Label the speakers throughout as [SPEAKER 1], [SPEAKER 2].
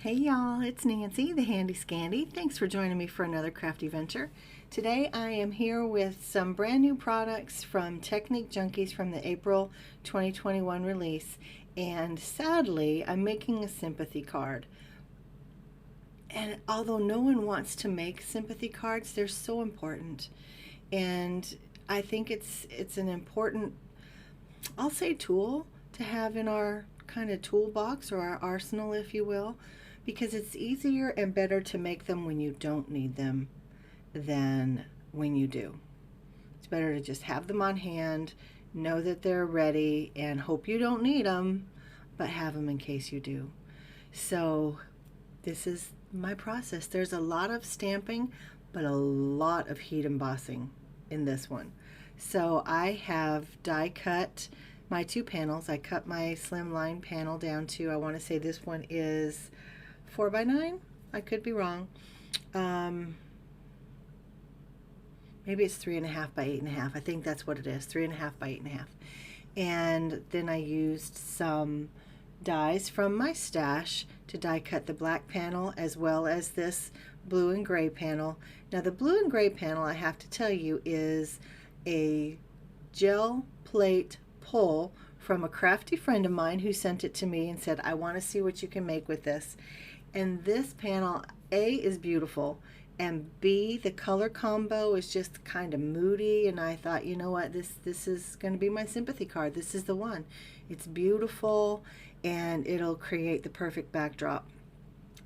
[SPEAKER 1] Hey y'all, it's Nancy, the Handy Scandy. Thanks for joining me for another crafty venture. Today I am here with some brand new products from Technique Junkies from the April 2021 release. And sadly, I'm making a sympathy card. And although no one wants to make sympathy cards, they're so important. And I think it's an important, I'll say, tool to have in our kind of toolbox or our arsenal, if you will, because it's easier and better to make them when you don't need them than when you do. It's better to just have them on hand, know that they're ready, and hope you don't need them, but have them in case you do. So this is my process. There's a lot of stamping, but a lot of heat embossing in this one. So I have die cut my two panels. I cut my slimline panel down to, I want to say this one is 4x9. I could be wrong. Maybe it's 3.5 by 8.5. I think that's what it is, 3.5 by 8.5. And then I used some dies from my stash to die cut the black panel as well as this blue and gray panel. Now the blue and gray panel, I have to tell you, is a gel plate pull from a crafty friend of mine who sent it to me and said, I want to see what you can make with this. And this panel, A, is beautiful, and B, the color combo is just kind of moody, and I thought, you know what, this is going to be my sympathy card. This is the one. It's beautiful, and it'll create the perfect backdrop.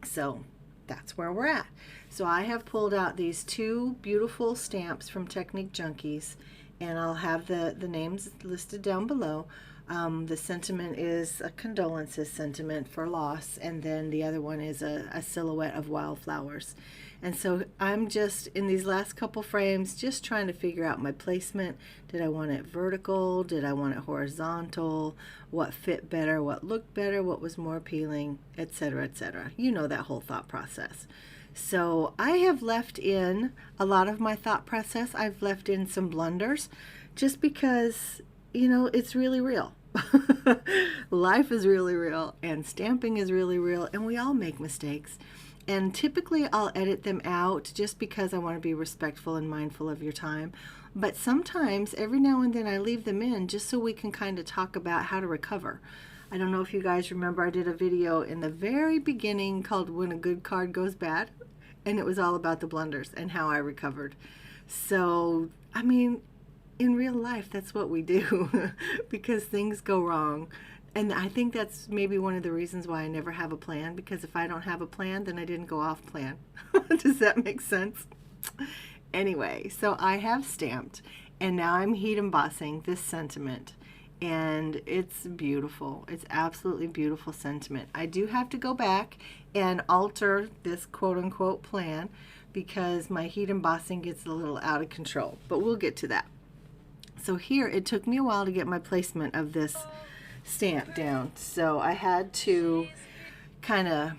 [SPEAKER 1] So that's where we're at. So I have pulled out these two beautiful stamps from Technique Junkies, and I'll have the names listed down below. The sentiment is a condolences sentiment for loss, and then the other one is a silhouette of wildflowers. And so I'm just, in these last couple frames, just trying to figure out my placement. Did I want it vertical? Did I want it horizontal? What fit better? What looked better? What was more appealing? Etc., etc. You know that whole thought process. So I have left in a lot of my thought process. I've left in some blunders just because, you know, it's really real. Life is really real, and stamping is really real, and we all make mistakes. And typically I'll edit them out just because I want to be respectful and mindful of your time. But sometimes, every now and then, I leave them in just so we can kind of talk about how to recover. I don't know if you guys remember, I did a video in the very beginning called When a Good Card Goes Bad, and it was all about the blunders and how I recovered. So, I mean, in real life, that's what we do because things go wrong. And I think that's maybe one of the reasons why I never have a plan, because if I don't have a plan, then I didn't go off plan. Does that make sense? Anyway, so I have stamped, and now I'm heat embossing this sentiment, and it's beautiful. It's absolutely beautiful sentiment. I do have to go back and alter this quote-unquote plan because my heat embossing gets a little out of control, but we'll get to that. So here, it took me a while to get my placement of this stamp down, so I had to kind of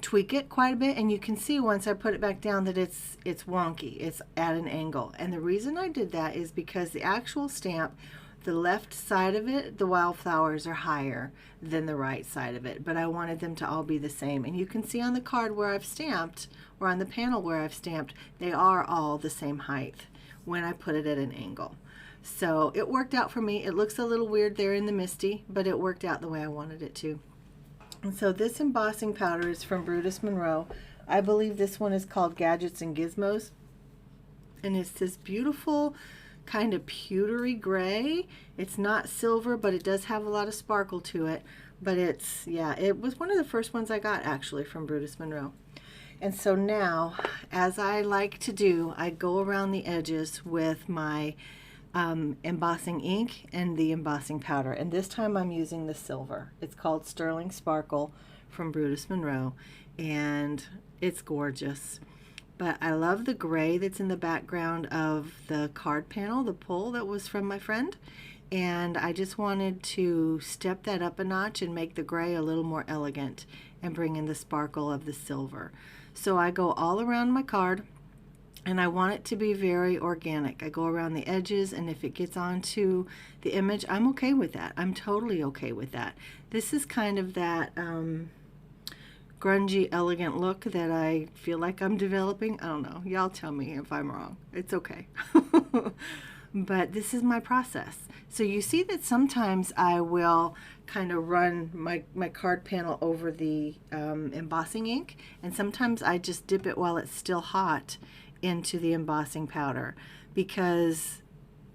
[SPEAKER 1] tweak it quite a bit, and you can see once I put it back down that it's wonky, it's at an angle. And the reason I did that is because the actual stamp, the left side of it, the wildflowers are higher than the right side of it, but I wanted them to all be the same. And you can see on the card where I've stamped, or on the panel where I've stamped, they are all the same height when I put it at an angle. So it worked out for me. It looks a little weird there in the misty, but it worked out the way I wanted it to. And so this embossing powder is from Brutus Monroe. I believe this one is called Gadgets and Gizmos. And it's this beautiful kind of pewtery gray. It's not silver, but it does have a lot of sparkle to it. But it's, yeah, it was one of the first ones I got actually from Brutus Monroe. And so now, as I like to do, I go around the edges with my embossing ink and the embossing powder, and this time I'm using the silver. It's called Sterling Sparkle from Brutus Monroe, and it's gorgeous. But I love the gray that's in the background of the card panel, the pull that was from my friend, and I just wanted to step that up a notch and make the gray a little more elegant and bring in the sparkle of the silver. So I go all around my card, and I want it to be very organic. I go around the edges, and if it gets onto the image, I'm okay with that. I'm totally okay with that. This is kind of that grungy, elegant look that I feel like I'm developing. I don't know. Y'all tell me if I'm wrong. It's okay. But this is my process. So you see that sometimes I will kind of run my card panel over the embossing ink, and sometimes I just dip it while it's still hot into the embossing powder, because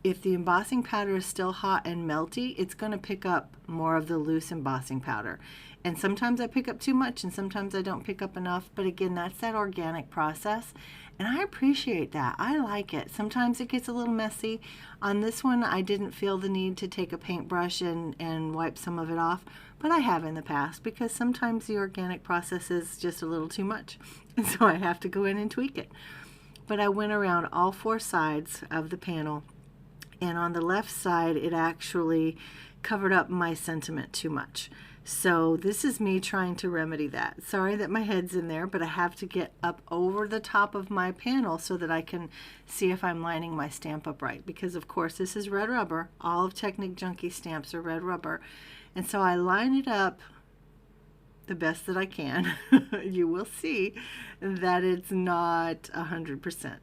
[SPEAKER 1] if the embossing powder is still hot and melty, it's going to pick up more of the loose embossing powder. And sometimes I pick up too much and sometimes I don't pick up enough. But again, that's that organic process. And I appreciate that. I like it. Sometimes it gets a little messy. On this one, I didn't feel the need to take a paintbrush and wipe some of it off. But I have in the past, because sometimes the organic process is just a little too much. And so I have to go in and tweak it. But I went around all four sides of the panel. And on the left side, it actually covered up my sentiment too much. So this is me trying to remedy that. Sorry that my head's in there, but I have to get up over the top of my panel so that I can see if I'm lining my stamp up right. Because of course this is red rubber. All of Technic Junkies stamps are red rubber. And so I line it up the best that I can. You will see that it's not 100%.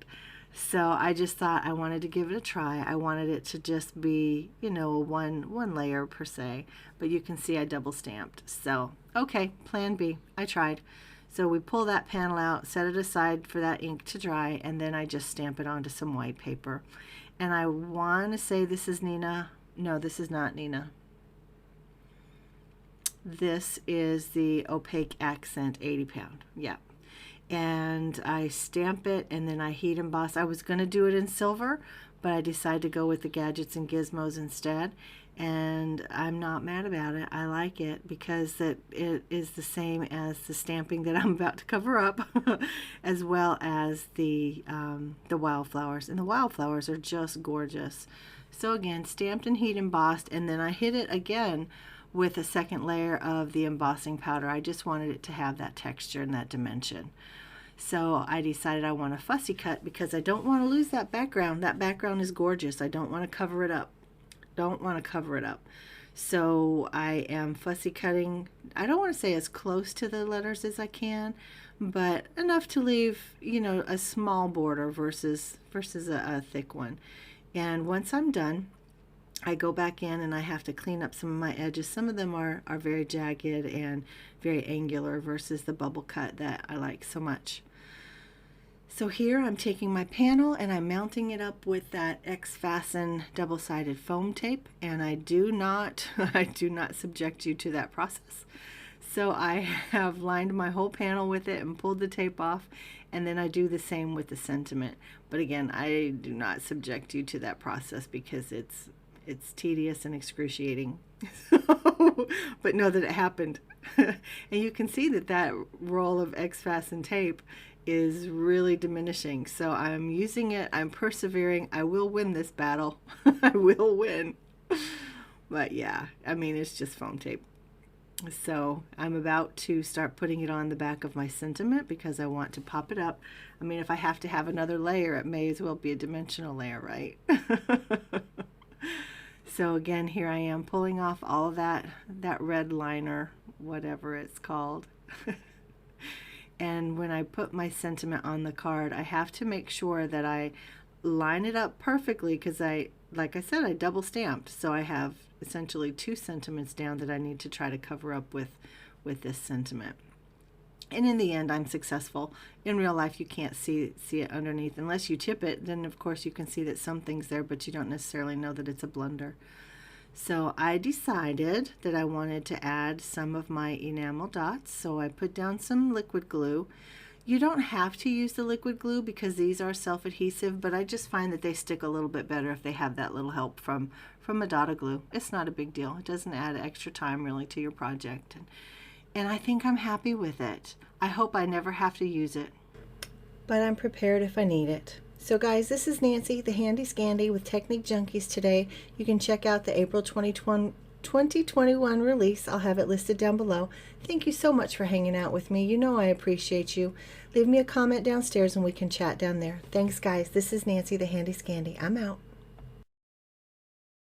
[SPEAKER 1] So I just thought I wanted to give it a try. I wanted it to just be, you know, one layer per se, but you can see I double stamped. So, okay, plan B. I tried. So we pull that panel out, set it aside for that ink to dry, and then I just stamp it onto some white paper. And I want to say this is Nina. No, this is not Nina. This is the Opaque Accent 80 pound. Yeah. And I stamp it and then I heat emboss. I was going to do it in silver, but I decided to go with the Gadgets and Gizmos instead. And I'm not mad about it. I like it because it is the same as the stamping that I'm about to cover up, as well as the Wildflowers. And the Wildflowers are just gorgeous. So again, stamped and heat embossed, and then I hit it again with a second layer of the embossing powder. I just wanted it to have that texture and that dimension. So I decided I want a fussy cut because I don't want to lose that background. That background is gorgeous. I don't want to cover it up. Don't want to cover it up. So I am fussy cutting. I don't want to say as close to the letters as I can, but enough to leave, you know, a small border versus a thick one. And once I'm done, I go back in and I have to clean up some of my edges. Some of them are very jagged and very angular versus the bubble cut that I like so much. So here I'm taking my panel and I'm mounting it up with that X-Fasten double-sided foam tape, and I do not subject you to that process. So I have lined my whole panel with it and pulled the tape off, and then I do the same with the sentiment. But again, I do not subject you to that process because it's tedious and excruciating. But know that it happened. And you can see that roll of X-Fasten tape is really diminishing. So I'm using it. I'm persevering. I will win this battle. I will win. But yeah, I mean, it's just foam tape. So I'm about to start putting it on the back of my sentiment because I want to pop it up. I mean, if I have to have another layer, it may as well be a dimensional layer, right? So again, here I am pulling off all of that red liner, whatever it's called. And when I put my sentiment on the card, I have to make sure that I line it up perfectly because like I said, I double stamped. So I have essentially two sentiments down that I need to try to cover up with this sentiment. And in the end, I'm successful. In real life, you can't see it underneath. Unless you tip it, then of course you can see that something's there, but you don't necessarily know that it's a blunder. So I decided that I wanted to add some of my enamel dots. So I put down some liquid glue. You don't have to use the liquid glue because these are self-adhesive, but I just find that they stick a little bit better if they have that little help from a dot of glue. It's not a big deal. It doesn't add extra time really to your project. And I think I'm happy with it. I hope I never have to use it, but I'm prepared if I need it. So guys, this is Nancy, the Handy Scandy with Technic Junkies today. You can check out the April 2021 release. I'll have it listed down below. Thank you so much for hanging out with me. You know I appreciate you. Leave me a comment downstairs and we can chat down there. Thanks guys. This is Nancy, the Handy Scandy. I'm out.